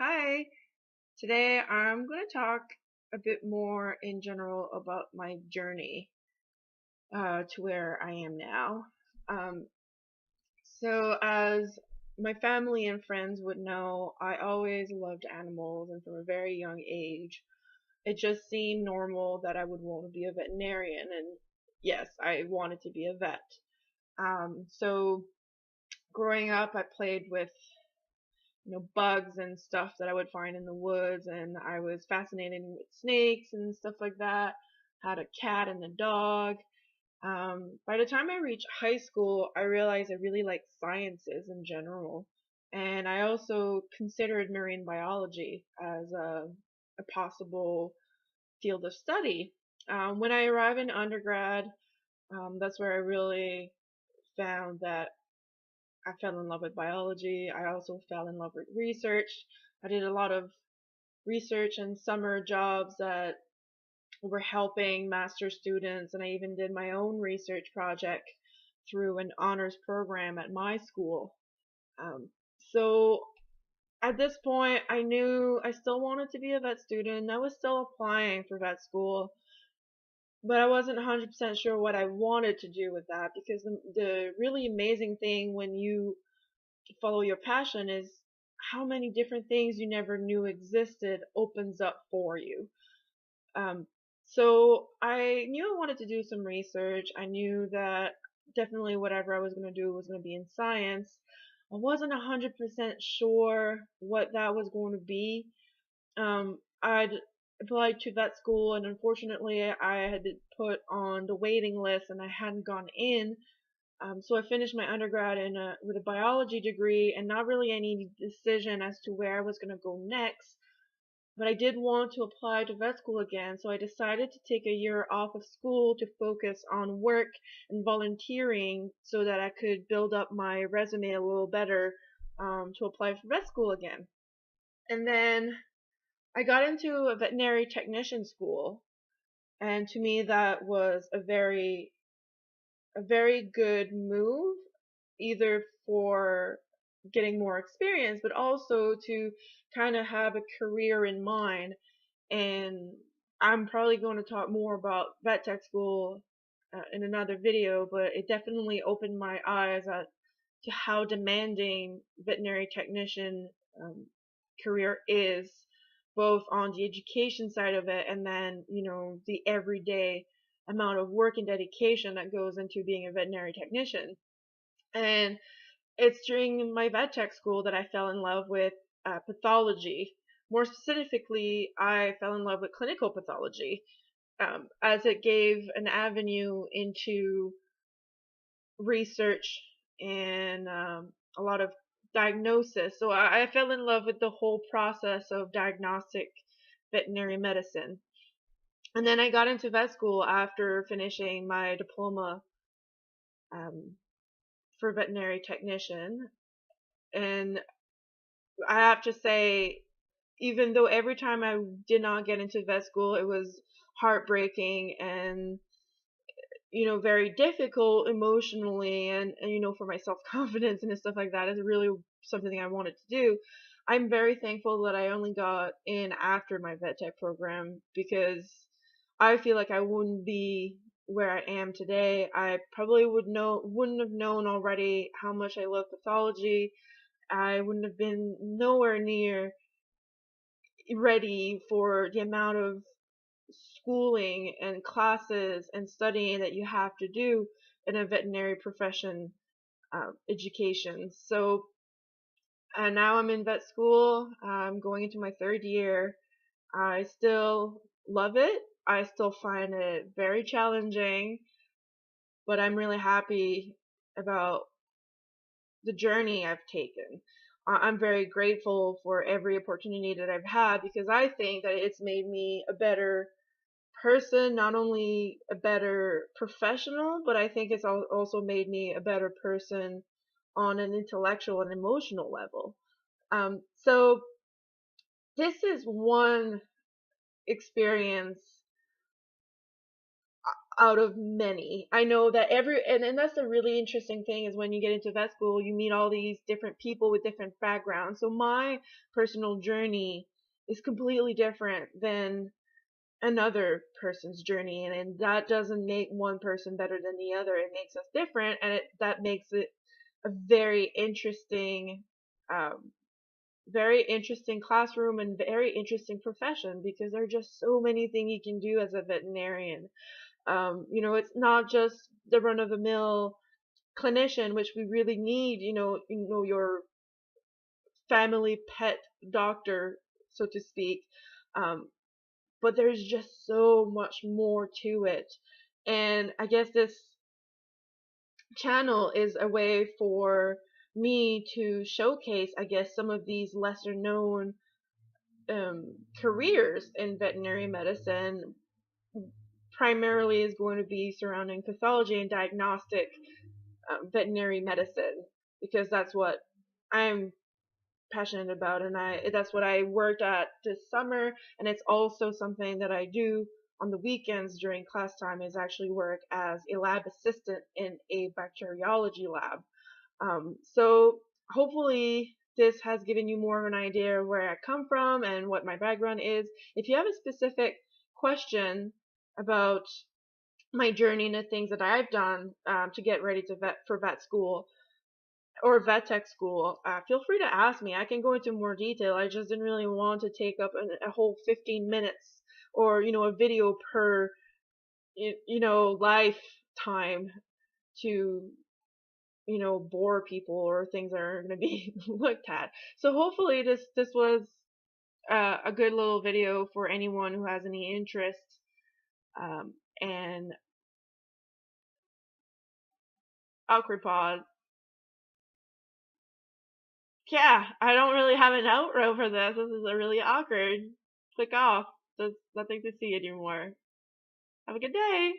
Hi, today I'm going to talk a bit more in general about my journey to where I am now. Um, as my family and friends would know, I always loved animals, and from a very young age, it just seemed normal that I would want to be a veterinarian. And yes, I wanted to be a vet. So growing up, I played with bugs and stuff that I would find in the woods, and I was fascinated with snakes and stuff like that. Had a cat and a dog. By the time I reached high school, I realized I really liked sciences in general, and I also considered marine biology as a possible field of study. When I arrived in undergrad, that's where I really found that I fell in love with biology. I also fell in love with research. I did a lot of research and summer jobs that were helping master students, and I even did my own research project through an honors program at my school. Um, so at this point, I knew I still wanted to be a vet student. I was still applying for vet school, but I wasn't 100% sure what I wanted to do with that, because the really amazing thing when you follow your passion is how many different things you never knew existed opens up for you. Um, so I knew I wanted to do some research. I knew that definitely whatever I was going to do was going to be in science. I wasn't 100% sure what that was going to be. I'd applied to vet school, and unfortunately I had been put on the waiting list and I hadn't gone in. So I finished my undergrad with a biology degree and not really any decision as to where I was going to go next. But I did want to apply to vet school again, so I decided to take a year off of school to focus on work and volunteering so that I could build up my resume a little better to apply for vet school again. And then I got into a veterinary technician school, and to me that was a very good move, either for getting more experience, but also to kind of have a career in mind. And I'm probably going to talk more about vet tech school in another video, but it definitely opened my eyes to how demanding veterinary technician career is, both on the education side of it and then, the everyday amount of work and dedication that goes into being a veterinary technician. And it's during my vet tech school that I fell in love with pathology. More specifically, I fell in love with clinical pathology, as it gave an avenue into research and a lot of diagnosis. So I fell in love with the whole process of diagnostic veterinary medicine. And then I got into vet school after finishing my diploma um, for veterinary technician. And I have to say, even though every time I did not get into vet school, it was heartbreaking and, very difficult emotionally, and for my self-confidence and stuff like that is really something I wanted to do. I'm very thankful that I only got in after my vet tech program, because I feel like I wouldn't be where I am today. I probably wouldn't have known already how much I love pathology. I wouldn't have been nowhere near ready for the amount of schooling and classes and studying that you have to do in a veterinary profession education. So now I'm in vet school. I'm going into my third year. I still love it. I still find it very challenging, but I'm really happy about the journey I've taken. I'm very grateful for every opportunity that I've had, because I think that it's made me a better person, not only a better professional, but I think it's also made me a better person on an intellectual and emotional level. So this is one experience out of many. I know that and that's the really interesting thing is when you get into vet school, you meet all these different people with different backgrounds. So my personal journey is completely different than another person's journey, and that doesn't make one person better than the other. It makes us different, and that makes it a um, very interesting classroom and very interesting profession because there are just so many things you can do as a veterinarian. It's not just the run of the mill clinician, which we really need. Your family pet doctor, so to speak. Um, but there's just so much more to it. And I guess this channel is a way for me to showcase, I guess, some of these lesser known careers in veterinary medicine. Primarily is going to be surrounding pathology and diagnostic veterinary medicine because that's what I'm passionate about, and that's what I worked at this summer, and it's also something that I do on the weekends during class time is actually work as a lab assistant in a bacteriology lab. So hopefully this has given you more of an idea of where I come from and what my background is. If you have a specific question about my journey and the things that I've done to get ready for vet school or vet tech school, feel free to ask me. I can go into more detail. I just didn't really want to take up a whole 15 minutes or, a video per, lifetime to, bore people or things that are going to be looked at. So hopefully this was a good little video for anyone who has any interest. And awkward pause. Yeah, I don't really have an outro for this. This is a really awkward. Click off. There's nothing to see anymore. Have a good day.